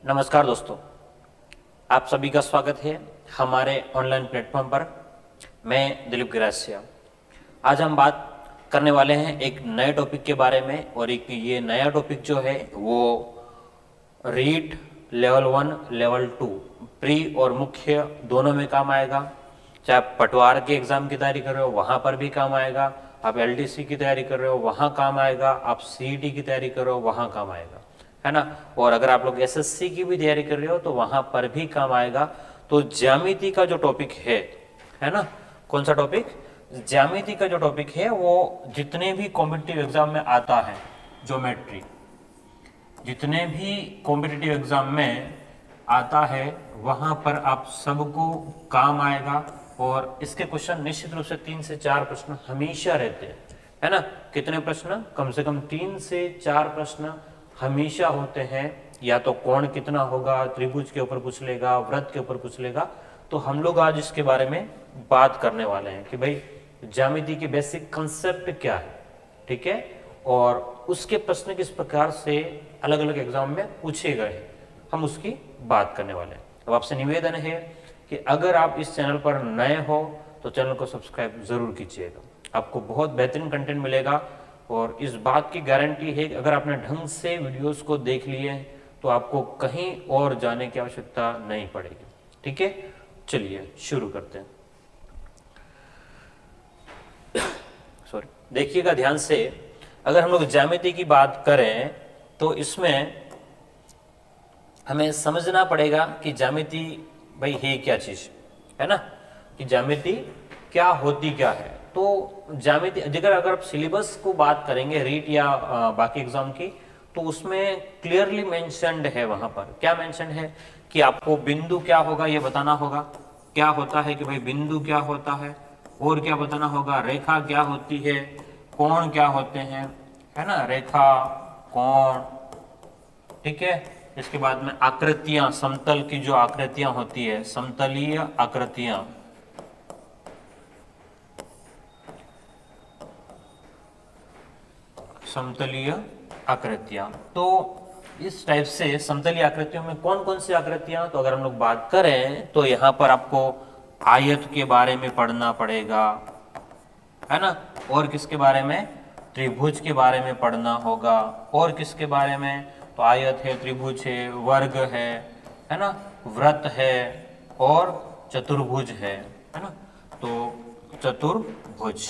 नमस्कार दोस्तों, आप सभी का स्वागत है हमारे ऑनलाइन प्लेटफॉर्म पर। मैं दिलीप गिरासिया। आज हम बात करने वाले हैं एक नए टॉपिक के बारे में, और एक ये नया टॉपिक जो है वो रीट लेवल 1 लेवल 2 प्री और मुख्य दोनों में काम आएगा। चाहे आप पटवार के एग्जाम की तैयारी कर रहे हो वहाँ पर भी काम आएगा, आप एलडीसी की तैयारी कर रहे हो वहाँ काम आएगा, आप सीईटी की तैयारी कर रहे हो वहाँ काम आएगा, है ना। और अगर आप लोग एसएससी की भी तैयारी कर रहे हो तो वहाँ पर भी काम आएगा। तो ज्यामिति का जो टॉपिक है ना, कौन सा टॉपिक? ज्यामिति का जो टॉपिक है वो जितने भी कॉम्पिटिटिव एग्जाम में आता है, ज्योमेट्री जितने भी कॉम्पिटिटिव एग्जाम में आता है वहां पर आप सबको काम आएगा। और इसके क्वेश्चन निश्चित रूप से 3 से 4 प्रश्न हमेशा रहते हैं, है ना। कितने प्रश्न? कम से कम 3 से 4 प्रश्न हमेशा होते हैं। या तो कोण कितना होगा, त्रिभुज के ऊपर पूछ लेगा, वृत्त के ऊपर पूछ लेगा। तो हम लोग आज इसके बारे में बात करने वाले हैं कि भाई ज्यामिति की बेसिक कंसेप्ट क्या है, ठीक है, और उसके प्रश्न किस प्रकार से अलग अलग एग्जाम में पूछे गए, हम उसकी बात करने वाले हैं। अब आपसे निवेदन है कि अगर आप इस चैनल पर नए हो तो चैनल को सब्सक्राइब जरूर कीजिएगा, आपको बहुत बेहतरीन कंटेंट मिलेगा। और इस बात की गारंटी है कि अगर आपने ढंग से वीडियोस को देख लिए हैं तो आपको कहीं और जाने की आवश्यकता नहीं पड़ेगी, ठीक है। चलिए शुरू करते हैं। सॉरी, देखिएगा ध्यान से। अगर हम लोग ज्यामिति की बात करें तो इसमें हमें समझना पड़ेगा कि ज्यामिति भाई है क्या चीज, है ना, कि ज्यामिति क्या होती क्या है। तो ज्यामिति अगर आप सिलेबस को बात करेंगे रीट या बाकी एग्जाम की, तो उसमें क्लियरली मेंशन्ड है। वहां पर क्या मेंशन है कि आपको बिंदु क्या होगा ये बताना होगा, क्या होता है कि भाई बिंदु क्या होता है, और क्या बताना होगा, रेखा क्या होती है, कोण क्या होते हैं, है ना, रेखा कोण, ठीक है। इसके बाद में आकृतियां, समतल की जो आकृतियां होती है, समतलीय आकृतियां, समतलीय आकृतियां। तो इस टाइप से समतलीय आकृतियों में कौन कौन सी आकृतियां, तो अगर हम लोग बात करें तो यहां पर आपको आयत के बारे में पढ़ना पड़ेगा, है ना। और किसके बारे में? त्रिभुज के बारे में पढ़ना होगा। और किसके बारे में? तो आयत है, त्रिभुज है, वर्ग है ना, वृत्त है और चतुर्भुज है ना। तो चतुर्भुज,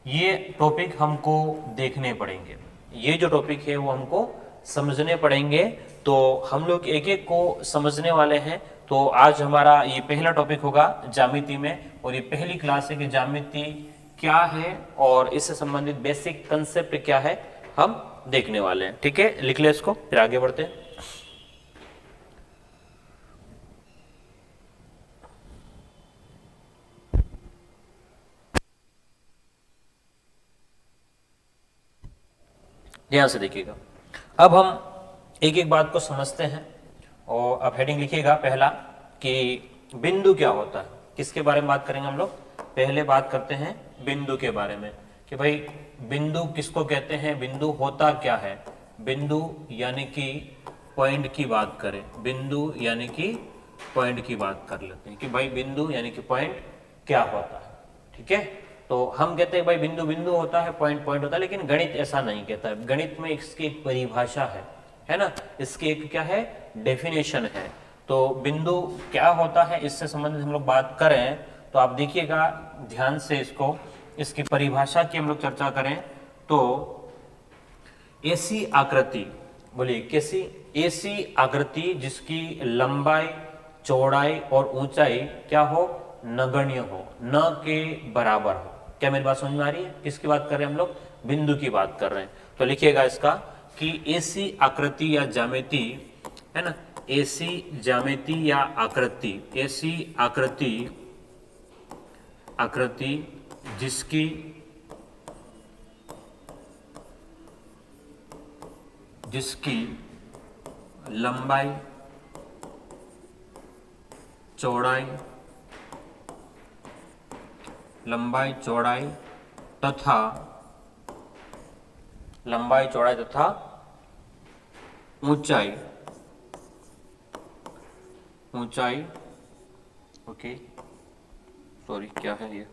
ये टॉपिक हमको देखने पड़ेंगे, ये जो टॉपिक है वो हमको समझने पड़ेंगे। तो हम लोग एक एक को समझने वाले हैं। तो आज हमारा ये पहला टॉपिक होगा ज्यामिति में, और ये पहली क्लास है कि ज्यामिति क्या है और इससे संबंधित बेसिक कंसेप्ट क्या है हम देखने वाले हैं, ठीक है। लिख ले इसको, फिर आगे बढ़ते हैं। ध्यान से देखिएगा। अब हम एक एक बात को समझते हैं। और अब हेडिंग लिखिएगा पहला कि बिंदु क्या होता है। किसके बारे में बात करेंगे हम लोग? पहले बात करते हैं बिंदु के बारे में कि भाई बिंदु किसको कहते हैं, बिंदु होता क्या है। बिंदु यानी कि पॉइंट की बात करें, बिंदु यानी कि पॉइंट की बात कर लेते हैं कि भाई बिंदु यानी कि पॉइंट क्या होता है, ठीक है। तो हम कहते हैं भाई बिंदु बिंदु होता है, पॉइंट पॉइंट होता है, लेकिन गणित ऐसा नहीं कहता है। गणित में इसकी एक परिभाषा है ना, इसकी एक क्या है, डेफिनेशन है। तो बिंदु क्या होता है इससे संबंधित हम लोग बात करें तो आप देखिएगा ध्यान से इसको, इसकी परिभाषा की हम लोग चर्चा करें तो ऐसी आकृति, बोलिए कैसी? ऐसी आकृति जिसकी लंबाई, चौड़ाई और ऊंचाई क्या हो, नगण्य हो, न के बराबर हो। क्या मेरी बात समझ में आ रही है? किसकी बात कर रहे हैं हम लोग? बिंदु की बात कर रहे हैं। तो लिखिएगा इसका कि ऐसी आकृति या ज्यामिति, है ना, ऐसी ज्यामिति या आकृति, ऐसी आकृति, आकृति जिसकी जिसकी लंबाई, चौड़ाई, लंबाई चौड़ाई तथा ऊंचाई ऊंचाई, ओके सॉरी क्या है ये,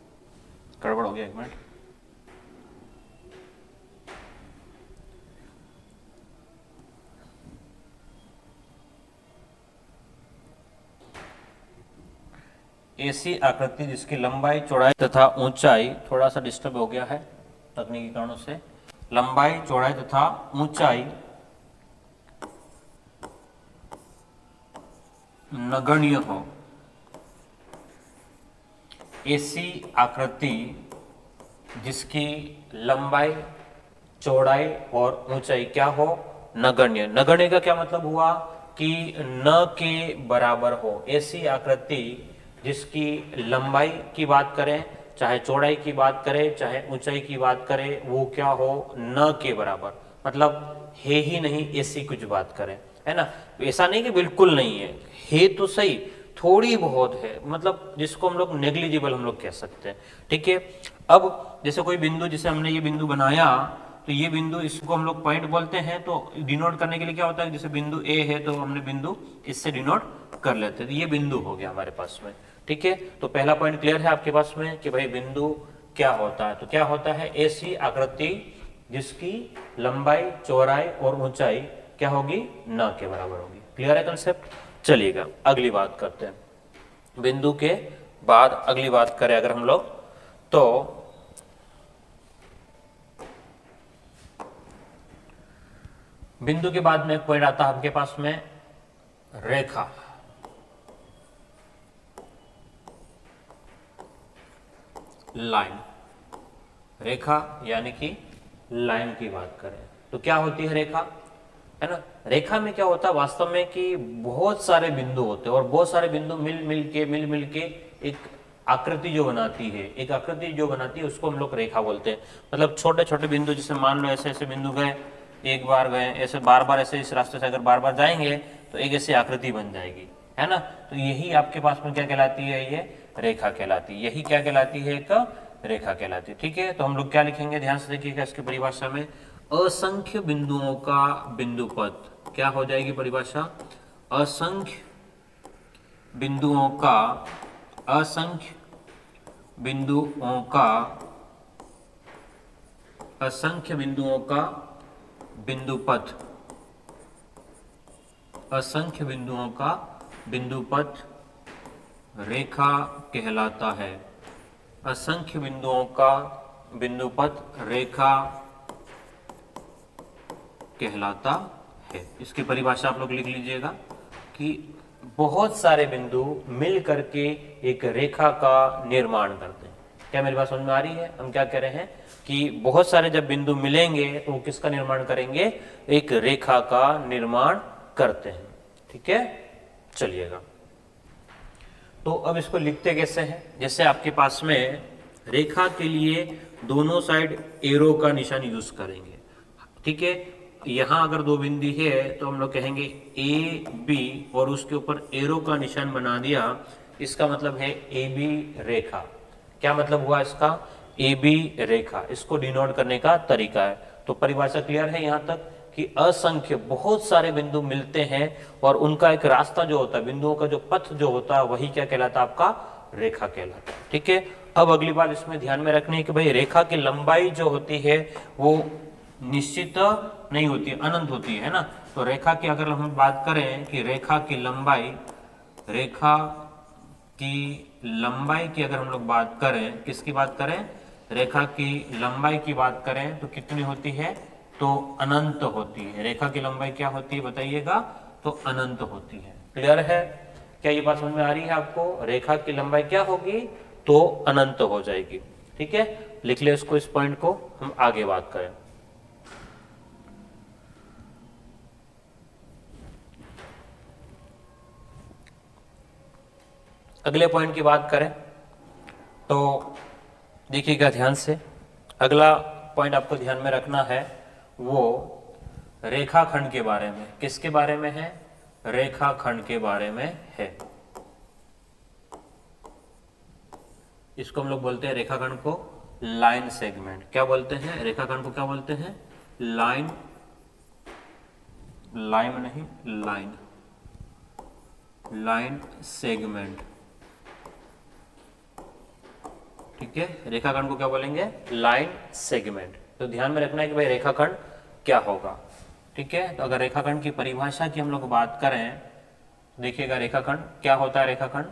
गड़बड़ हो गया, एक मिनट। ऐसी आकृति जिसकी लंबाई, चौड़ाई तथा ऊंचाई, थोड़ा सा डिस्टर्ब हो गया है तकनीकी कारणों से, लंबाई, चौड़ाई तथा ऊंचाई नगण्य हो। ऐसी आकृति जिसकी लंबाई, चौड़ाई और ऊंचाई क्या हो, नगण्य। नगण्य का क्या मतलब हुआ कि न के बराबर हो। ऐसी आकृति जिसकी लंबाई की बात करें, चाहे चौड़ाई की बात करें, चाहे ऊंचाई की बात करें, वो क्या हो, न के बराबर, मतलब है ही नहीं ऐसी कुछ बात करें, है ना। तो ऐसा नहीं कि बिल्कुल नहीं है तो सही, थोड़ी बहुत है, मतलब जिसको हम लोग नेग्लिजिबल हम लोग कह सकते हैं, ठीक है। अब जैसे कोई बिंदु, जैसे हमने ये बिंदु बनाया, तो ये बिंदु, इसको हम लोग पॉइंट बोलते हैं। तो डिनोट करने के लिए क्या होता है, जैसे बिंदु ए है तो हमने बिंदु इससे डिनोट कर लेते हैं, तो ये बिंदु हो गया हमारे पास में, ठीक है। तो पहला पॉइंट क्लियर है आपके पास में कि भाई बिंदु क्या होता है। तो क्या होता है, ऐसी आकृति जिसकी लंबाई, चौड़ाई और ऊंचाई क्या होगी, न के बराबर होगी। क्लियर है कंसेप्ट। चलिएगा अगली बात करते हैं। बिंदु के बाद अगली बात करें अगर हम लोग, तो बिंदु के बाद में एक पॉइंट आता है आपके पास में, रेखा। लाइन, रेखा यानी कि लाइन की बात करें तो क्या होती है रेखा, है ना। रेखा में क्या होता है वास्तव में कि बहुत सारे बिंदु होते हैं और बहुत सारे बिंदु मिल मिल के एक आकृति जो बनाती है, एक आकृति जो बनाती है उसको हम लोग रेखा बोलते हैं। मतलब छोटे छोटे बिंदु, जैसे मान लो ऐसे ऐसे बिंदु गए, एक बार गए, ऐसे बार बार ऐसे इस रास्ते से अगर बार बार जाएंगे तो एक ऐसी आकृति बन जाएगी, है ना। तो यही आपके पास में क्या कहलाती है, ये रेखा कहलाती है। यही क्या कहलाती है, एक रेखा कहलाती है, ठीक है। तो हम लोग क्या लिखेंगे, ध्यान से देखिएगा इसकी परिभाषा में, असंख्य बिंदुओं का बिंदुपथ। क्या हो जाएगी परिभाषा, असंख्य बिंदुओं का, असंख्य बिंदुओं का, असंख्य बिंदुओं का बिंदुपथ, असंख्य बिंदुओं का बिंदुपथ रेखा कहलाता है। असंख्य बिंदुओं का बिंदुपथ रेखा कहलाता है। इसकी परिभाषा आप लोग लिख लीजिएगा कि बहुत सारे बिंदु मिल करके एक रेखा का निर्माण करते हैं। क्या मेरी बात समझ में आ रही है। हम क्या कह रहे हैं कि बहुत सारे जब बिंदु मिलेंगे तो वो किसका निर्माण करेंगे, एक रेखा का निर्माण करते हैं, ठीक है। चलिएगा, तो अब इसको लिखते कैसे हैं, जैसे आपके पास में रेखा के लिए दोनों साइड एरो का निशान यूज करेंगे, ठीक है। यहां अगर दो बिंदु है तो हम लोग कहेंगे ए बी और उसके ऊपर एरो का निशान बना दिया, इसका मतलब है ए बी रेखा। क्या मतलब हुआ इसका, ए बी रेखा। इसको डिनोट करने का तरीका है। तो परिभाषा क्लियर है यहां तक कि असंख्य बहुत सारे बिंदु मिलते हैं और उनका एक रास्ता जो होता है, बिंदुओं का जो पथ जो होता है वही क्या कहलाता है, आपका रेखा कहलाता है, ठीक है। अब अगली बात इसमें ध्यान में रखनी है कि भाई रेखा की लंबाई जो होती है वो निश्चित नहीं होती, अनंत होती है ना। तो रेखा की अगर हम बात करें कि रेखा की लंबाई, रेखा की लंबाई की अगर हम लोग बात करें, किसकी बात करें, रेखा की लंबाई की बात करें तो कितनी होती है, तो अनंत होती है। रेखा की लंबाई क्या होती है बताइएगा, तो अनंत होती है। क्लियर है, क्या ये बात समझ में आ रही है आपको। रेखा की लंबाई क्या होगी, तो अनंत हो जाएगी, ठीक है। लिख ले इसको, इस पॉइंट को। हम आगे बात करें, अगले पॉइंट की बात करें तो देखिएगा ध्यान से। अगला पॉइंट आपको ध्यान में रखना है वो रेखाखंड के बारे में। किसके बारे में है, रेखाखंड के बारे में है। इसको हम लोग बोलते हैं रेखाखंड को लाइन सेगमेंट। क्या बोलते हैं, रेखाखंड को क्या बोलते हैं, लाइन, लाइन नहीं लाइन, लाइन सेगमेंट। ठीक है, रेखाखंड को क्या बोलेंगे? Line segment. तो ध्यान में रखना है कि भाई रेखाखंड क्या होगा। ठीक है, तो अगर रेखाखंड की परिभाषा की हम लोग बात करें तो देखिएगा रेखाखंड क्या होता है। रेखाखंड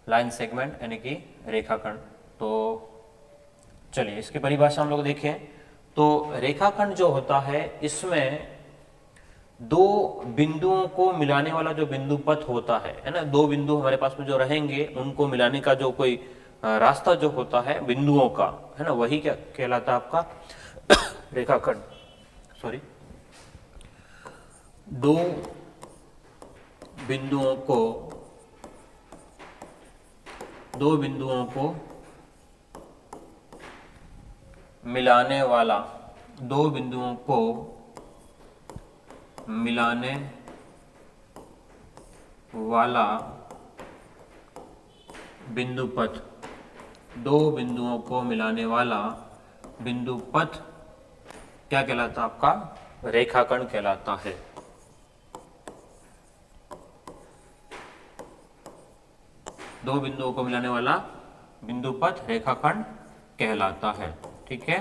लाइन सेगमेंट यानी कि रेखाखंड। तो चलिए इसकी परिभाषा हम लोग देखें तो रेखाखंड जो होता है इसमें दो बिंदुओं को मिलाने वाला जो बिंदु पथ होता है ना, दो बिंदु हमारे पास में जो रहेंगे उनको मिलाने का जो कोई रास्ता जो होता है बिंदुओं का, है ना, वही क्या कहलाता है आपका रेखाखंड। सॉरी, दो बिंदुओं को मिलाने वाला, दो बिंदुओं को मिलाने वाला बिंदु पथ, दो बिंदुओं को मिलाने वाला बिंदु पथ क्या कहलाता है? आपका रेखाखंड कहलाता है। दो बिंदुओं को मिलाने वाला बिंदु पथ रेखाखंड कहलाता है। ठीक है,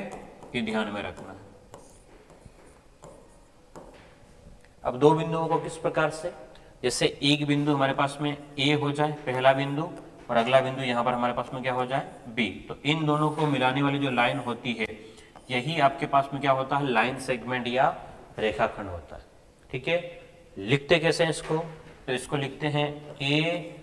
ये ध्यान में रखना है। अब दो बिंदुओं को किस प्रकार से, जैसे एक बिंदु हमारे पास में ए हो जाए पहला बिंदु, और अगला बिंदु यहां पर हमारे पास में क्या हो जाए? बी। तो इन दोनों को मिलाने वाली जो लाइन होती है यही आपके पास में क्या होता है? लाइन सेगमेंट या रेखाखंड होता है। ठीक है, लिखते कैसे हैं इसको? तो इसको लिखते हैं ए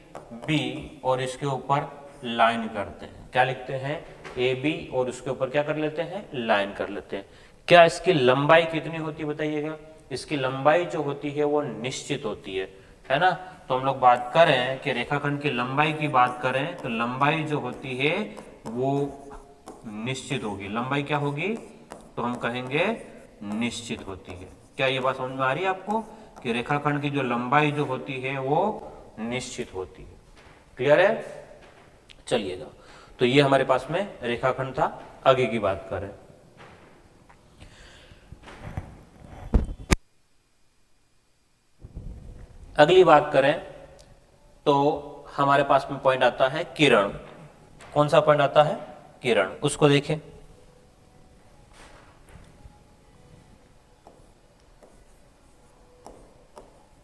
बी और इसके ऊपर लाइन करते हैं। क्या लिखते हैं? ए बी और उसके ऊपर क्या कर लेते हैं? लाइन कर लेते हैं। क्या इसकी लंबाई कितनी होती है बताइएगा? इसकी लंबाई जो होती है वो निश्चित होती है ना। तो हम लोग बात करें कि रेखाखंड की लंबाई की बात करें तो लंबाई जो होती है वो निश्चित होगी। लंबाई क्या होगी? तो हम कहेंगे निश्चित होती है। क्या ये बात समझ में आ रही है आपको कि रेखाखंड की जो लंबाई जो होती है वो निश्चित होती है? क्लियर है? चलिएगा, तो ये हमारे पास में रेखाखंड था। आगे की बात करें, अगली बात करें तो हमारे पास में पॉइंट आता है किरण। कौन सा पॉइंट आता है? किरण। उसको देखें।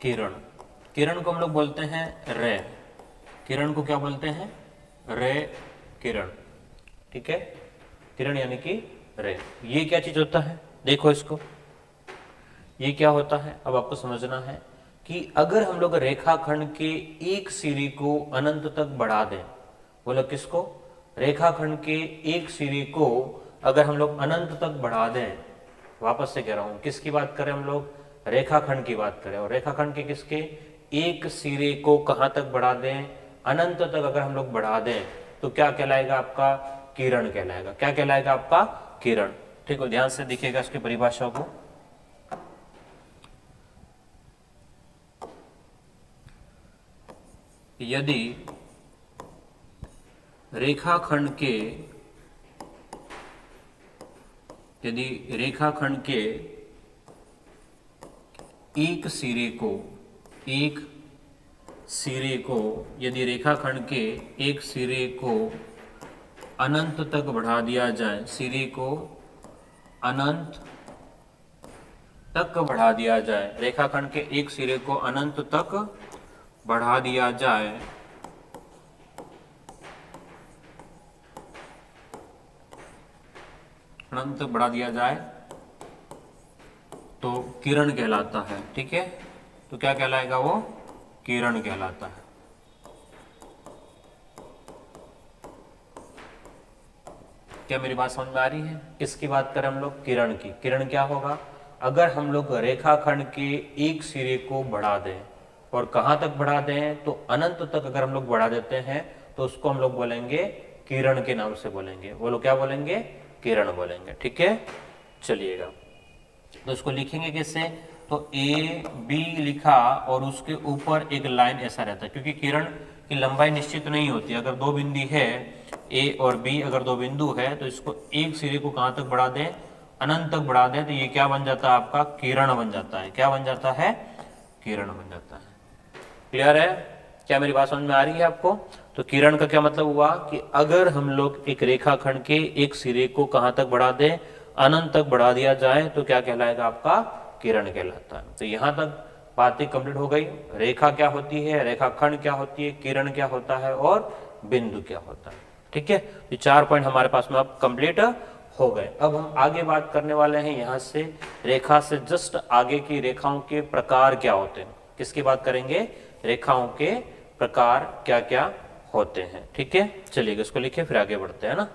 किरण, किरण को हम लोग बोलते हैं रे। किरण को क्या बोलते हैं? रे किरण। ठीक है, किरण यानी कि रे। ये क्या चीज होता है? देखो इसको, ये क्या होता है अब आपको समझना है कि अगर हम लोग रेखाखंड के एक सिरे को अनंत तक बढ़ा दें, बोलो किसको? रेखाखंड के एक सिरे को अगर हम लोग अनंत तक बढ़ा दें, वापस से कह रहा हूं किसकी बात करें हम लोग? रेखाखंड की बात करें। और रेखाखंड के किसके? एक सिरे को कहां तक बढ़ा दें? अनंत तक अगर हम लोग बढ़ा दें तो क्या कहलाएगा? आपका किरण कहलाएगा। क्या कहलाएगा? आपका किरण। ठीक है, ध्यान से देखिएगा इसकी परिभाषा को। यदि रेखाखंड के एक सिरे को यदि रेखाखंड के एक सिरे को अनंत तक बढ़ा दिया जाए, सिरे को अनंत तक बढ़ा दिया जाए, रेखाखंड के एक सिरे को अनंत तक बढ़ा दिया जाए, अनंत तक बढ़ा दिया जाए तो किरण कहलाता है। ठीक है, तो क्या कहलाएगा? वो किरण कहलाता है। क्या मेरी बात समझ में आ रही है? किसकी बात करें हम लोग? किरण की। किरण क्या होगा? अगर हम लोग रेखाखंड के एक सिरे को बढ़ा दें, और कहां तक बढ़ा दें? तो अनंत तक अगर हम लोग बढ़ा देते हैं तो उसको हम लोग बोलेंगे किरण के नाम से बोलेंगे। वो लोग क्या बोलेंगे? किरण बोलेंगे। ठीक है, चलिएगा, तो इसको लिखेंगे कैसे? तो ए बी लिखा और उसके ऊपर एक लाइन ऐसा रहता है, क्योंकि किरण की लंबाई निश्चित नहीं होती। अगर दो बिंदु है ए और बी, अगर दो बिंदु है तो इसको एक सिरे को कहां तक बढ़ा दें? अनंत तक बढ़ा दें तो ये क्या बन जाता है? आपका किरण बन जाता है। क्या बन जाता है? किरण बन जाता है। क्लियर है? क्या मेरी बात समझ में आ रही है आपको? तो किरण का क्या मतलब हुआ कि अगर हम लोग एक रेखाखंड के एक सिरे को कहां तक बढ़ा दें, अनंत तक बढ़ा दिया जाए, तो क्या कहलाएगा? आपका किरण कहलाता है। तो यहां तक बातें कंप्लीट हो गई। रेखा क्या होती है, रेखाखंड क्या होती है, किरण क्या होता है और बिंदु क्या होता है। ठीक है, ये 4 पॉइंट हमारे पास में अब कंप्लीट हो गए। अब हम आगे बात करने वाले हैं यहां से रेखा से जस्ट आगे की रेखाओं के प्रकार क्या होते हैं। किसकी बात करेंगे? रेखाओं के प्रकार क्या क्या होते हैं। ठीक है, चलिए इसको लिखिए फिर आगे बढ़ते हैं ना।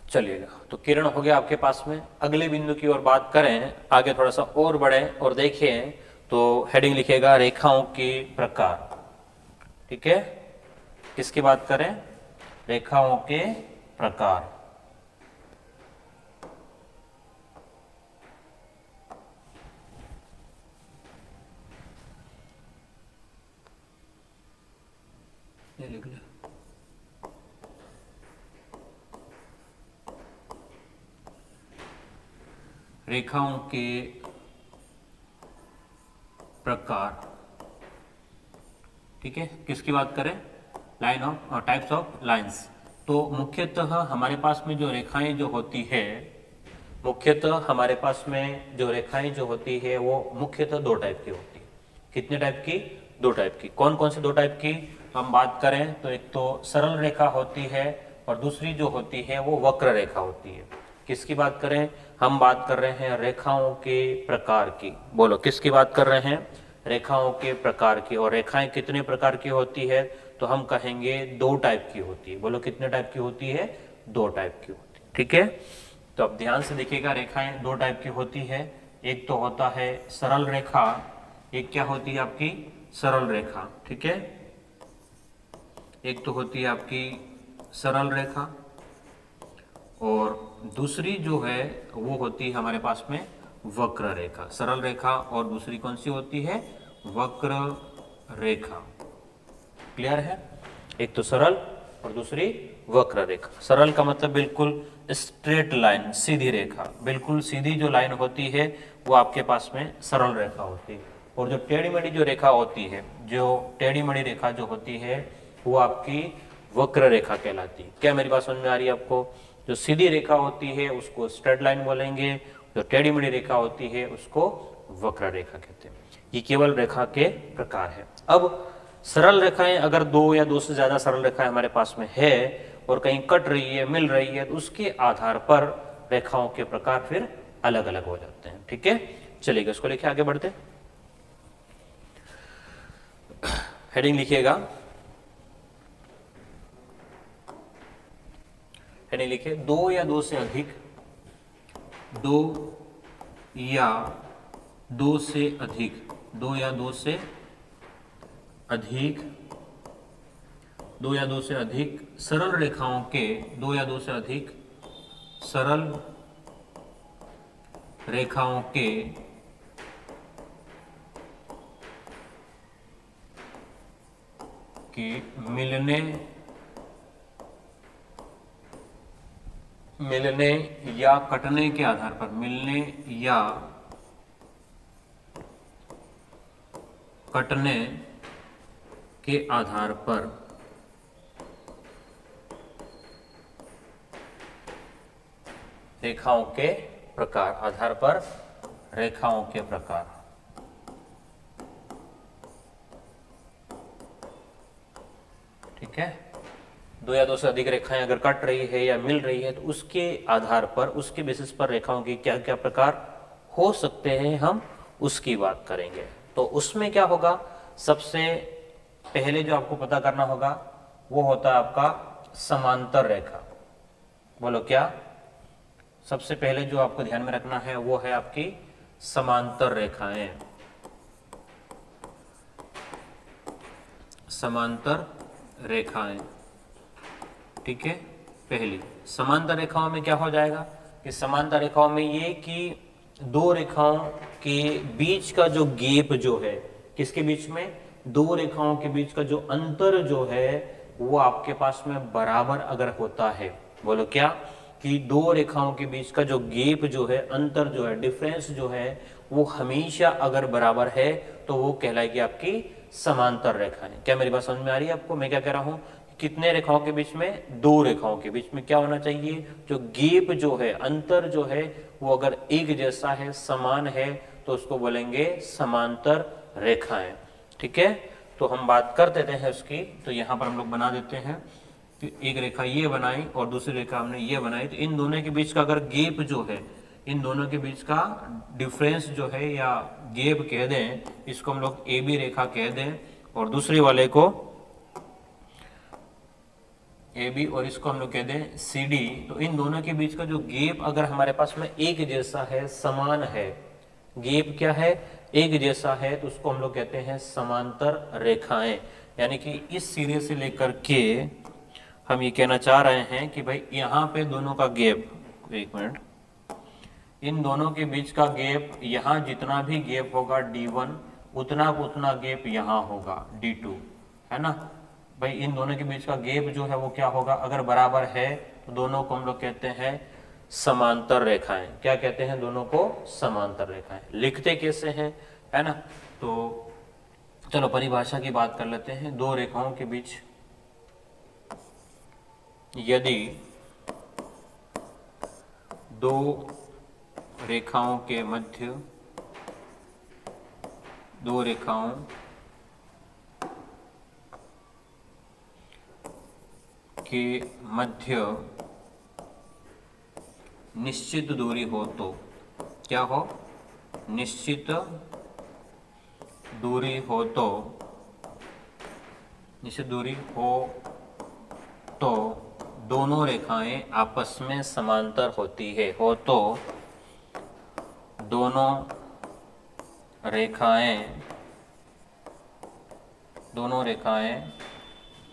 चलिएगा, तो किरण हो गया आपके पास में। अगले बिंदु की ओर बात करें, आगे थोड़ा सा और बढ़े और देखें, तो हेडिंग लिखेगा रेखाओं के प्रकार। ठीक है, किसकी बात करें? रेखाओं के प्रकार। ये लिख लिया। रेखाओं के प्रकार। ठीक है, किसकी बात करें? Line of types of lines. तो मुख्यतः हमारे पास में जो रेखाएं जो होती है, मुख्यतः हमारे पास में जो रेखाएं जो होती है वो मुख्यतः 2 टाइप की होती है। कितने टाइप की? 2 टाइप की। कौन कौन से 2 टाइप की हम बात करें, तो एक तो सरल रेखा होती है और दूसरी जो होती है वो वक्र रेखा होती है। किसकी बात करें? हम बात कर रहे हैं रेखाओं के प्रकार की। बोलो, किसकी बात कर रहे हैं? रेखाओं के प्रकार की। और रेखाएं कितने प्रकार की होती है? तो हम कहेंगे 2 टाइप की होती है। बोलो, कितने टाइप की होती है? 2 टाइप की होती है। ठीक है, तो अब ध्यान से देखिएगा, रेखाएं 2 टाइप की होती है। एक तो होता है सरल रेखा, एक क्या होती है आपकी? सरल रेखा। ठीक है, एक तो होती है आपकी सरल रेखा और दूसरी जो है वो होती है हमारे पास में वक्र रेखा। सरल रेखा और दूसरी कौन सी होती है? वक्र रेखा। क्लियर है? एक तो सरल और दूसरी वक्र रेखा। सरल का मतलब बिल्कुल स्ट्रेट लाइन, सीधी रेखा, बिल्कुल सीधी जो लाइन होती है वो आपके पास में सरल रेखा होती है। और जो टेढ़ी मेढ़ी जो रेखा होती है, जो टेढ़ी मेढ़ी रेखा जो होती है वो आपकी वक्र रेखा कहलाती है। क्या मेरी बात समझ में आ रही है आपको? जो सीधी रेखा होती है उसको स्ट्रेट लाइन बोलेंगे, जो टेढ़ी मेढ़ी रेखा होती है उसको वक्र रेखा कहते हैं। ये केवल रेखा के प्रकार है। अब सरल रेखाएं अगर 2 या 2 से ज्यादा सरल रेखाएं हमारे पास में है और कहीं कट रही है, मिल रही है, तो उसके आधार पर रेखाओं के प्रकार फिर अलग अलग हो जाते हैं। ठीक है, चलिए इसको लेके आगे बढ़ते। हेडिंग लिखिएगा, हेडिंग लिखिए 2 या 2 से अधिक, 2 या 2 से अधिक, 2 या 2 से अधिक, 2 या 2 से अधिक सरल रेखाओं के, 2 या 2 से अधिक सरल रेखाओं के मिलने या कटने के आधार पर, मिलने या कटने के आधार पर रेखाओं के प्रकार, आधार पर रेखाओं के प्रकार। ठीक है, 2 या 2 से अधिक रेखाएं अगर कट रही है या मिल रही है तो उसके आधार पर, उसके बेसिस पर रेखाओं की क्या क्या प्रकार हो सकते हैं, हम उसकी बात करेंगे। तो उसमें क्या होगा, सबसे पहले जो आपको पता करना होगा वो होता है आपका समांतर रेखा। बोलो क्या? सबसे पहले जो आपको ध्यान में रखना है वो है आपकी समांतर रेखाएं। समांतर रेखाएं। ठीक है, पहली समांतर रेखाओं में क्या हो जाएगा? कि समांतर रेखाओं में ये कि दो रेखाओं के बीच का जो गैप जो है, किसके बीच में, दो रेखाओं के बीच का जो अंतर जो है वो आपके पास में बराबर अगर होता है, बोलो क्या, कि दो रेखाओं के बीच का जो गैप जो है, अंतर जो है, डिफरेंस जो है वो हमेशा अगर बराबर है तो वो कहलाएगी आपकी समांतर रेखाएं। क्या मेरी बात समझ में आ रही है आपको? मैं क्या कह रहा हूं, कितने रेखाओं के बीच में, दो रेखाओं के बीच में क्या होना चाहिए, जो गैप जो है, अंतर जो है वो अगर एक जैसा है, समान है, तो उसको बोलेंगे समांतर रेखाएं। ठीक है, तो हम बात कर देते हैं उसकी। तो यहां पर हम लोग बना देते हैं कि एक रेखा ये बनाई और दूसरी रेखा हमने ये बनाई, तो इन दोनों के बीच का अगर गैप जो है, इन दोनों के बीच का डिफरेंस जो है या गैप कह दें, इसको हम लोग ए बी रेखा कह दें और दूसरी वाले को ए बी और इसको हम लोग कह दें सी डी। तो इन दोनों के बीच का जो गैप अगर हमारे पास में एक जैसा है, समान है, गैप क्या है, एक जैसा है, तो उसको हम लोग कहते हैं समांतर रेखाएं। यानी कि इस सिरे से लेकर के हम ये कहना चाह रहे हैं कि भाई यहाँ पे दोनों का गैप, एक मिनट, इन दोनों के बीच का गैप, यहाँ जितना भी गैप होगा D1 उतना गैप यहाँ होगा D2, है ना भाई। इन दोनों के बीच का गैप जो है वो क्या होगा, अगर बराबर है तो दोनों को हम लोग कहते हैं समांतर रेखाएं। क्या कहते हैं, दोनों को समांतर रेखाएं। लिखते कैसे हैं, है ना, तो चलो परिभाषा की बात कर लेते हैं। दो रेखाओं के बीच यदि दो रेखाओं के मध्य, दो रेखाओं के मध्य निश्चित दूरी हो तो, क्या हो, निश्चित दूरी हो तो, निश्चित दूरी हो तो दोनों रेखाएं आपस में समांतर होती है, हो तो दोनों रेखाएं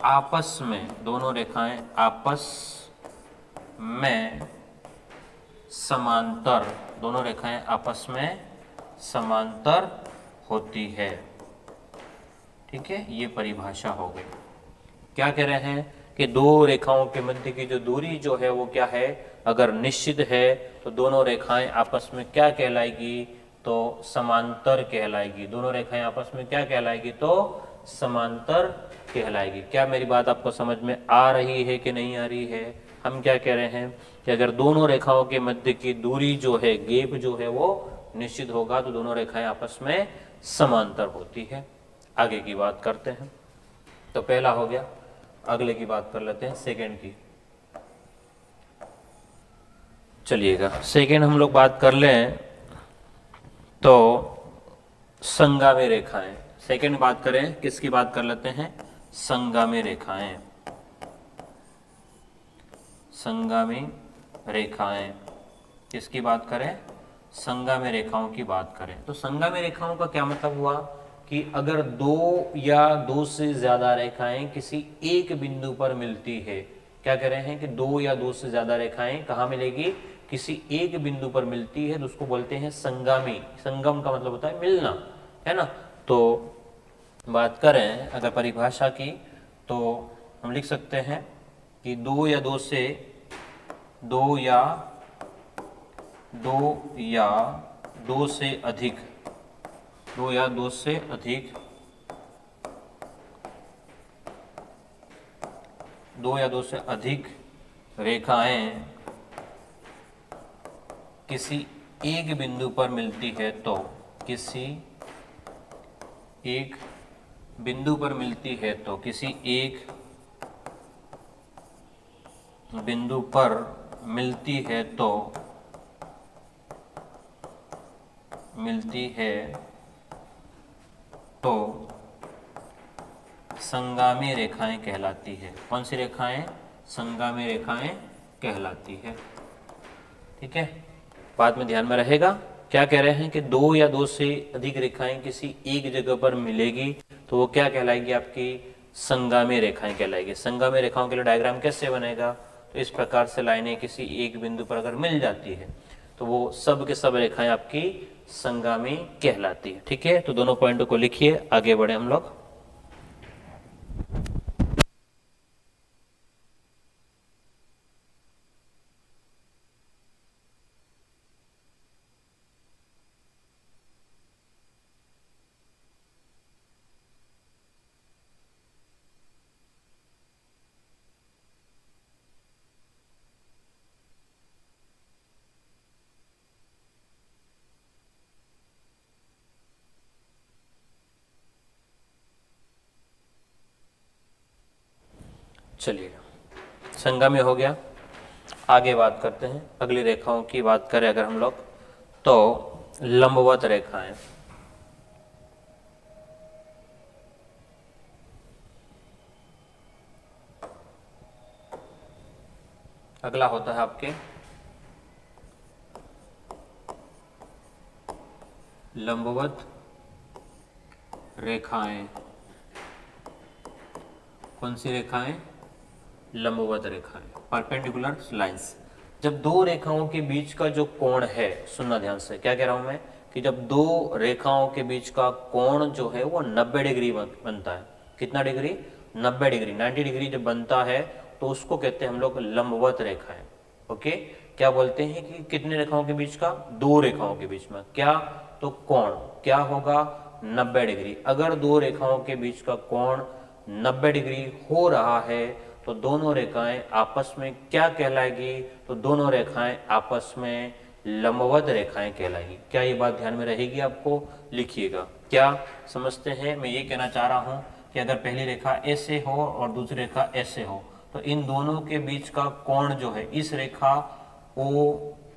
आपस में, दोनों रेखाएं आपस में समांतर, दोनों रेखाएं आपस में समांतर होती है। ठीक है, ये परिभाषा हो गई। क्या कह रहे हैं कि दो रेखाओं के मध्य की जो दूरी जो है वो क्या है, अगर निश्चित है तो दोनों रेखाएं आपस में क्या कहलाएगी, तो समांतर कहलाएगी। दोनों रेखाएं आपस में क्या कहलाएगी, तो समांतर कहलाएगी। क्या मेरी बात आपको समझ में आ रही है कि नहीं आ रही है? हम क्या कह रहे हैं कि अगर दोनों रेखाओं के मध्य की दूरी जो है, गैप जो है वो निश्चित होगा तो दोनों रेखाएं आपस में समांतर होती है। आगे की बात करते हैं। तो पहला हो गया, अगले की बात कर लेते हैं सेकंड की। चलिएगा सेकंड हम लोग बात कर लें तो संगामी रेखाएं। सेकंड बात करें, किसकी बात कर लेते हैं, संगामी रेखाएं। संगामी रेखाएं किसकी बात करें, संगामी रेखाओं की बात करें। तो संगामी रेखाओं का क्या मतलब हुआ कि अगर दो या दो से ज्यादा रेखाएं किसी एक बिंदु पर मिलती है, क्या कह रहे हैं कि दो या दो से ज्यादा रेखाएं कहाँ मिलेगी, किसी एक बिंदु पर मिलती है, तो उसको बोलते हैं संगामी। संगम का मतलब होता है मिलना, है ना। तो बात करें अगर परिभाषा की तो हम लिख सकते हैं कि दो या दो से अधिक, दो या दो से अधिक, दो या दो से अधिक रेखाएं किसी एक बिंदु पर मिलती है तो, किसी एक बिंदु पर मिलती है तो, किसी एक बिंदु पर मिलती है तो, संगामी रेखाएं कहलाती है। कौन सी रेखाएं, संगामी रेखाएं कहलाती है। ठीक है, बाद में ध्यान में रहेगा। क्या कह रहे हैं कि दो या दो से अधिक रेखाएं किसी एक जगह पर मिलेगी तो वो क्या कहलाएगी, आपकी संगामी रेखाएं कहलाएगी। संगामी रेखाओं के लिए डायग्राम कैसे बनेगा, तो इस प्रकार से लाइनें किसी एक बिंदु पर अगर मिल जाती है तो वो सब के सब रेखाएं आपकी संगामी कहलाती है। ठीक है, तो दोनों पॉइंटों को लिखिए, आगे बढ़े हम लोग। चलिए, संगामी हो गया। आगे बात करते हैं, अगली रेखाओं की बात करें अगर हम लोग, तो लंबवत रेखाएं। अगला होता है आपके लंबवत रेखाएं। कौन सी रेखाएं? लंबवत रेखाएं, परपेंडिकुलर लाइंस। जब दो रेखाओं के बीच का जो कोण है, सुनना ध्यान से, क्या कह रहा हूं मैं, कि जब दो रेखाओं के बीच का कोण जो है वो 90 डिग्री बनता है। कितना डिग्री? 90 डिग्री। 90 डिग्री जब बनता है तो उसको कहते हैं हम लोग लंबवत रेखाएं। ओके, क्या बोलते हैं कि कितने रेखाओं के बीच का? दो रेखाओं के बीच में क्या? तो कोण क्या होगा? 90 डिग्री। अगर दो रेखाओं के बीच का कोण 90 डिग्री हो रहा है तो दोनों रेखाएं आपस में क्या कहलाएगी? तो दोनों रेखाएं आपस में लंबवत रेखाएं कहलाएगी। क्या ये बात ध्यान में रहेगी आपको? लिखिएगा। क्या समझते हैं? मैं ये कहना चाह रहा हूं कि अगर पहली रेखा ऐसे हो और दूसरी रेखा ऐसे हो तो इन दोनों के बीच का कोण जो है, इस रेखा ओ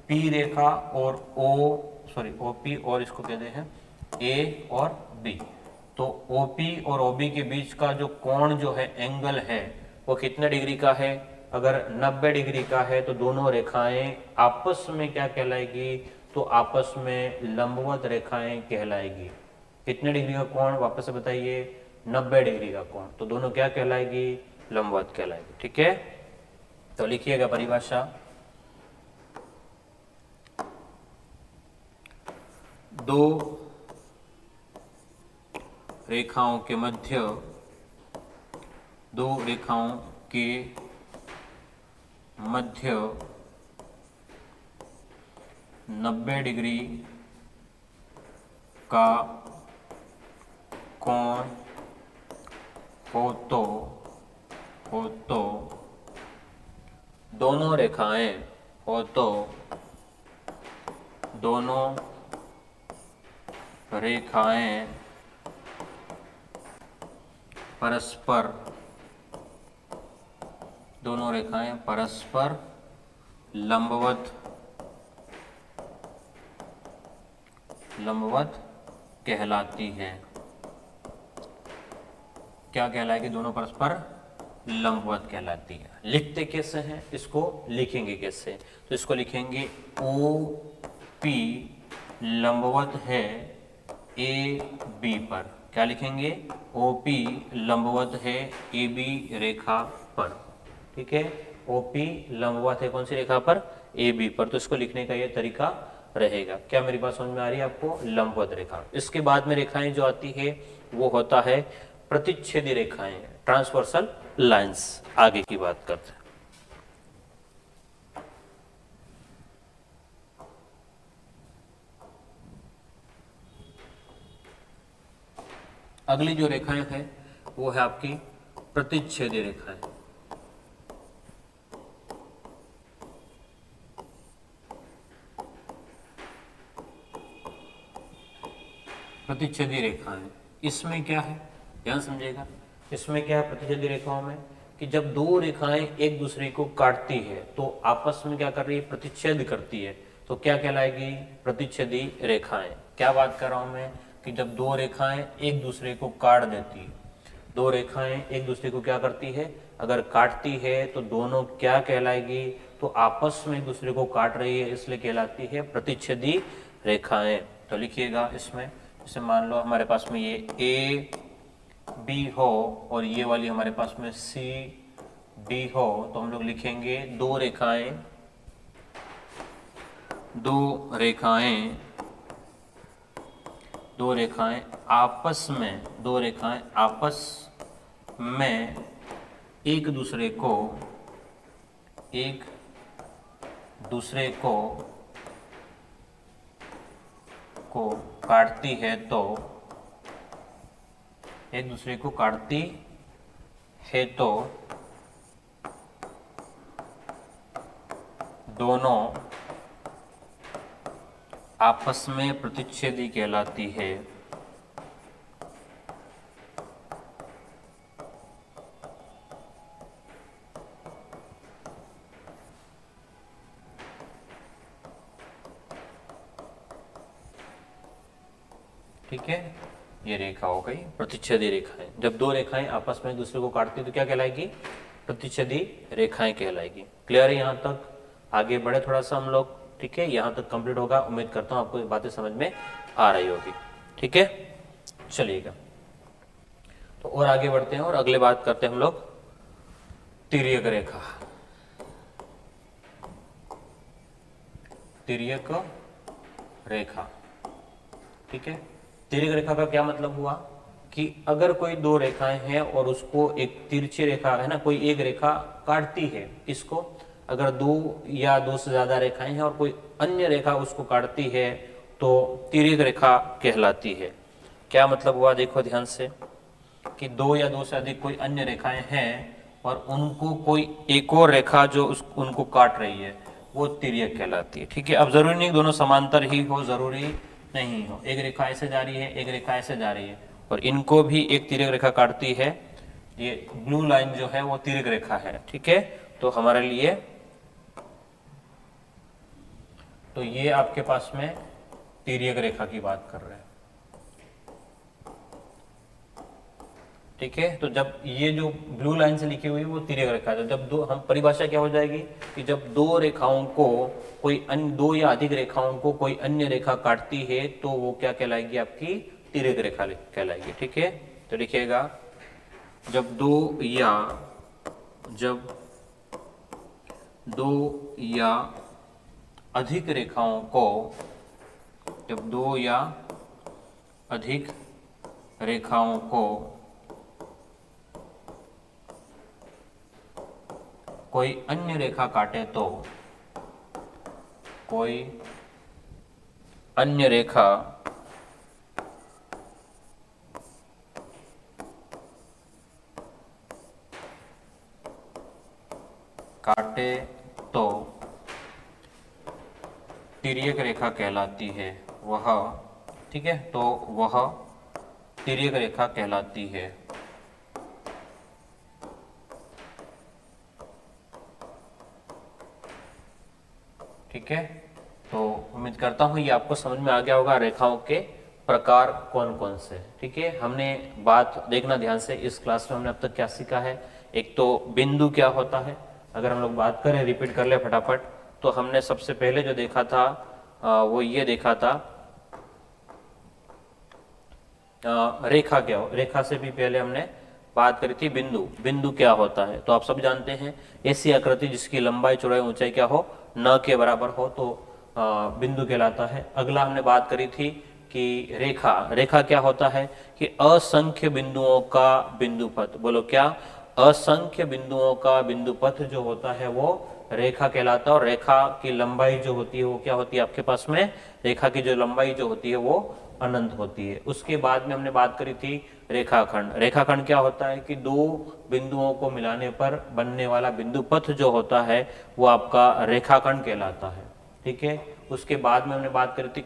पी रेखा और ओ पी और इसको कहते हैं ए और बी, तो OP और OB के बीच का जो कोण जो है, एंगल है, वो कितने डिग्री का है? अगर 90 डिग्री का है तो दोनों रेखाएं आपस में क्या कहलाएगी? तो आपस में लंबवत रेखाएं कहलाएगी। कितने डिग्री का कोण? वापस से बताइए। 90 डिग्री का कोण, तो दोनों क्या कहलाएगी? लंबवत कहलाएगी। ठीक है, तो लिखिएगा परिभाषा। दो रेखाओं के मध्य, दो रेखाओं के मध्य 90 डिग्री का कोण हो तो दोनों रेखाएं परस्पर लंबवत कहलाती है। क्या कहलाएगी? दोनों परस्पर लंबवत कहलाती है। लिखते कैसे हैं इसको? लिखेंगे कैसे? तो इसको लिखेंगे OP लंबवत है AB पर। क्या लिखेंगे? OP लंबवत है AB रेखा पर। ठीक है, OP लंबवत है कौन सी रेखा पर? AB पर। तो इसको लिखने का ये तरीका रहेगा। क्या मेरी बात समझ में आ रही है आपको? लंबवत रेखा। इसके बाद में रेखाएं जो आती है वो होता है प्रतिच्छेदी रेखाएं, ट्रांसवर्सल लाइंस। आगे की बात करते हैं। अगली जो रेखाएं हैं वो है आपकी प्रतिच्छेदी रेखाएं। प्रतिच्छेदी रेखाएं, इसमें क्या है? ध्यान समझिएगा। इसमें क्या है प्रतिच्छेदी रेखाओं में, कि जब दो रेखाएं एक दूसरे को काटती है तो आपस में क्या कर रही है? प्रतिच्छेद करती है। तो क्या कहलाएगी? प्रतिच्छेदी रेखाएं। क्या बात कर रहा हूं मैं, कि जब दो रेखाएं एक दूसरे को काट देती है, दो रेखाएं एक दूसरे को क्या करती है? अगर काटती है तो दोनों क्या कहलाएगी? तो आपस में एक दूसरे को काट रही है, इसलिए कहलाती है प्रतिच्छेदी रेखाएं। तो लिखिएगा इसमें, जैसे मान लो हमारे पास में ये AB हो और ये वाली हमारे पास में CD डी हो तो हम लोग लिखेंगे दो रेखाएं आपस में एक दूसरे को काटती है तो दोनों आपस में प्रतिच्छेदी कहलाती है। ठीक है, ये रेखा हो गई प्रतिच्छेदी रेखाएं। जब दो रेखाएं आपस में एक दूसरे को काटती तो क्या कहलाएगी? प्रतिच्छेदी रेखाएं कहलाएगी। क्लियर है यहाँ तक? आगे बढ़े थोड़ा सा हम लोग। ठीक है, यहाँ तक कंप्लीट होगा। उम्मीद करता हूँ आपको ये बातें समझ में आ रही होगी। ठीक है, चलिएगा तो और आगे बढ़ते हैं और अगले बात करते हैं हम लोग तिर्यक रेखा। ठीक है, तिर्यक रेखा का क्या मतलब हुआ कि अगर कोई दो रेखाएं हैं और उसको एक तिरछी रेखा है ना, कोई एक रेखा काटती है इसको, अगर दो या दो से ज्यादा रेखाएं हैं और कोई अन्य रेखा उसको काटती है तो तिर्यक रेखा कहलाती है। क्या मतलब हुआ? देखो ध्यान से कि दो या दो से अधिक कोई अन्य रेखाएं हैं और उनको कोई एक और रेखा जो उनको काट रही है वो तिर्यक कहलाती है। ठीक है, अब जरूरी नहीं दोनों समांतर ही हो, जरूरी नहीं हो। एक रेखा ऐसे जा रही है, एक रेखा ऐसे जा रही है और इनको भी एक तिर्यक रेखा काटती है। ये ब्लू लाइन जो है वो तिर्यक रेखा है। ठीक है, तो हमारे लिए तो ये आपके पास में तिर्यक रेखा की बात कर रहे हैं। ठीक है, तो जब ये जो ब्लू लाइन से लिखी हुई है वो तिर्यक रेखा है। जब दो, हम परिभाषा क्या हो जाएगी कि जब दो रेखाओं को कोई अन्य, दो या अधिक रेखाओं को कोई अन्य रेखा काटती है तो वो क्या कहलाएगी? आपकी तिर्यक रेखा कहलाएगी। ठीक है, तो लिखिएगा जब दो या अधिक रेखाओं को, जब दो या अधिक रेखाओं को कोई अन्य रेखा काटे तो कोई अन्य रेखा काटे तो तिर्यक रेखा कहलाती है वह। ठीक है, तो वह तिर्यक रेखा कहलाती है। ठीक है, तो उम्मीद करता हूं ये आपको समझ में आ गया होगा रेखाओं के प्रकार कौन कौन से। ठीक है, हमने बात देखना ध्यान से, इस क्लास में हमने अब तक क्या सीखा है। एक तो बिंदु क्या होता है, अगर हम लोग बात करें, रिपीट कर ले फटाफट, तो हमने सबसे पहले जो देखा था वो ये देखा था रेखा क्या हो। रेखा से भी पहले हमने बात करी थी बिंदु क्या होता है। तो आप सब जानते हैं ऐसी आकृति जिसकी लंबाई चौड़ाई ऊंचाई क्या हो, न के बराबर हो तो बिंदु कहलाता है। अगला हमने बात करी थी कि रेखा क्या होता है कि असंख्य बिंदुओं का बिंदुपथ। बोलो क्या? असंख्य बिंदुओं का बिंदुपथ जो होता है वो रेखा कहलाता है। और रेखा की लंबाई जो होती है वो क्या होती है आपके पास में? रेखा की जो लंबाई जो होती है वो अनंत होती है। उसके बाद में हमने बात करी थी रेखाखंड। रेखाखंड क्या होता है कि दो बिंदुओं को मिलाने पर बनने वाला बिंदुपथ जो होता है वो आपका रेखाखंड कहलाता है। ठीक है, उसके बाद में हमने बात करी थी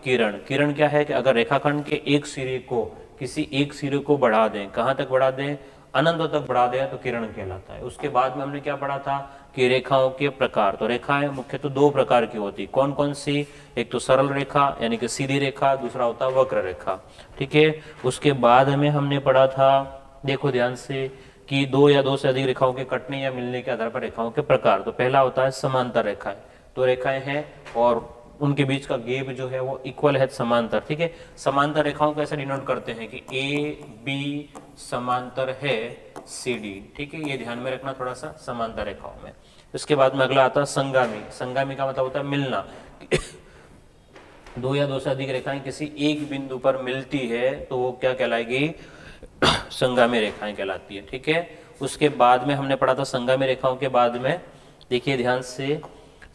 किरण क्या है कि अगर रेखाखंड के एक सिरे को, किसी एक सिरे को बढ़ा दें, कहाँ तक बढ़ा दें? अनंत तक बढ़ा दें तो किरण कहलाता है। उसके बाद में हमने क्या पढ़ा था कि रेखाओं के प्रकार। तो रेखाएं मुख्यतः दो प्रकार की होती, कौन कौन सी? एक तो सरल रेखा यानी कि सीधी रेखा, दूसरा होता है वक्र रेखा। ठीक है, उसके बाद में हमने पढ़ा था, देखो ध्यान से, कि दो या दो से अधिक रेखाओं के कटने या मिलने के आधार पर रेखाओं के प्रकार। तो पहला होता है समांतर रेखाएं। दो रेखाएं हैं और उनके बीच का गेप जो है वो इक्वल है, समांतर। ठीक है, समांतर रेखाओं को ऐसे डिनोट करते हैं कि ए बी समांतर है CD, ठीक है, ये ध्यान में रखना थोड़ा सा, समांतर रेखाओं में। इसके बाद में अगला आता है संगामी। संगामी का मतलब होता है मिलना। दो या दो से अधिक रेखाएं किसी एक बिंदु पर मिलती है तो वो क्या कहलाएगी, संगामी रेखाएं कहलाती है, ठीक है। उसके बाद में हमने पढ़ा था संगामी रेखाओं के बाद में, देखिए ध्यान से,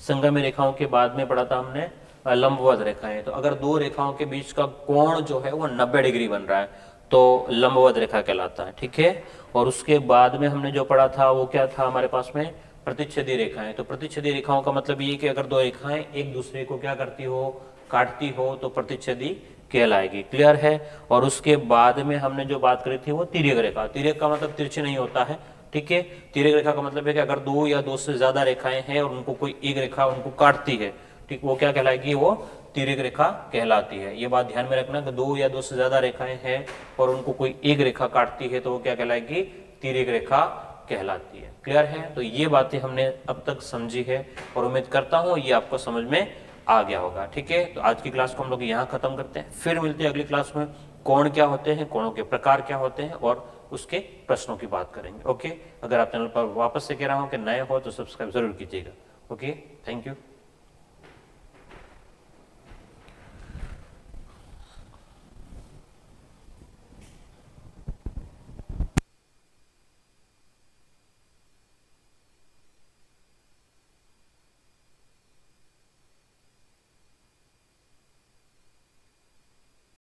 संगामी रेखाओं के बाद में पढ़ा था हमने लंबवत रेखाएं। तो अगर दो रेखाओं के बीच का कोण जो है वो 90 डिग्री बन रहा है तो लंबवत रेखा कहलाता है, ठीक है। और उसके बाद में हमने जो पढ़ा था वो क्या था हमारे पास में, प्रतिच्छेदी रेखाएं। तो प्रतिच्छेदी रेखाओं का मतलब ये कि अगर दो रेखाएं एक दूसरे को क्या करती हो, काटती हो, तो प्रतिच्छेदी कहलाएगी। क्लियर है। और उसके बाद में हमने जो बात करी थी वो तिर्यक रेखा। तिर्यक का मतलब तिरछी नहीं होता है, ठीक है। तिर्यक रेखा का मतलब है कि अगर दो या दो से ज्यादा रेखाएं हैं और उनको कोई एक रेखा उनको काटती है, ठीक, वो क्या कहलाएगी, वो तिर्यक रेखा कहलाती है। ये बात ध्यान में रखना कि दो या दो से ज्यादा रेखाएं हैं और उनको कोई एक रेखा काटती है तो वो क्या कहलाएगी, तिर्यक रेखा कहलाती है। क्लियर है। तो ये बातें हमने अब तक समझी है और उम्मीद करता हूं ये आपको समझ में आ गया होगा, ठीक है। तो आज की क्लास को हम लोग यहाँ खत्म करते हैं, फिर मिलते हैं अगली क्लास में। कोण क्या होते हैं, कोणों के प्रकार क्या होते हैं और उसके प्रश्नों की बात करेंगे। ओके। अगर आप चैनल पर वापस से कह रहा हूं कि नए हो तो सब्सक्राइब जरूर कीजिएगा। Okay, thank you.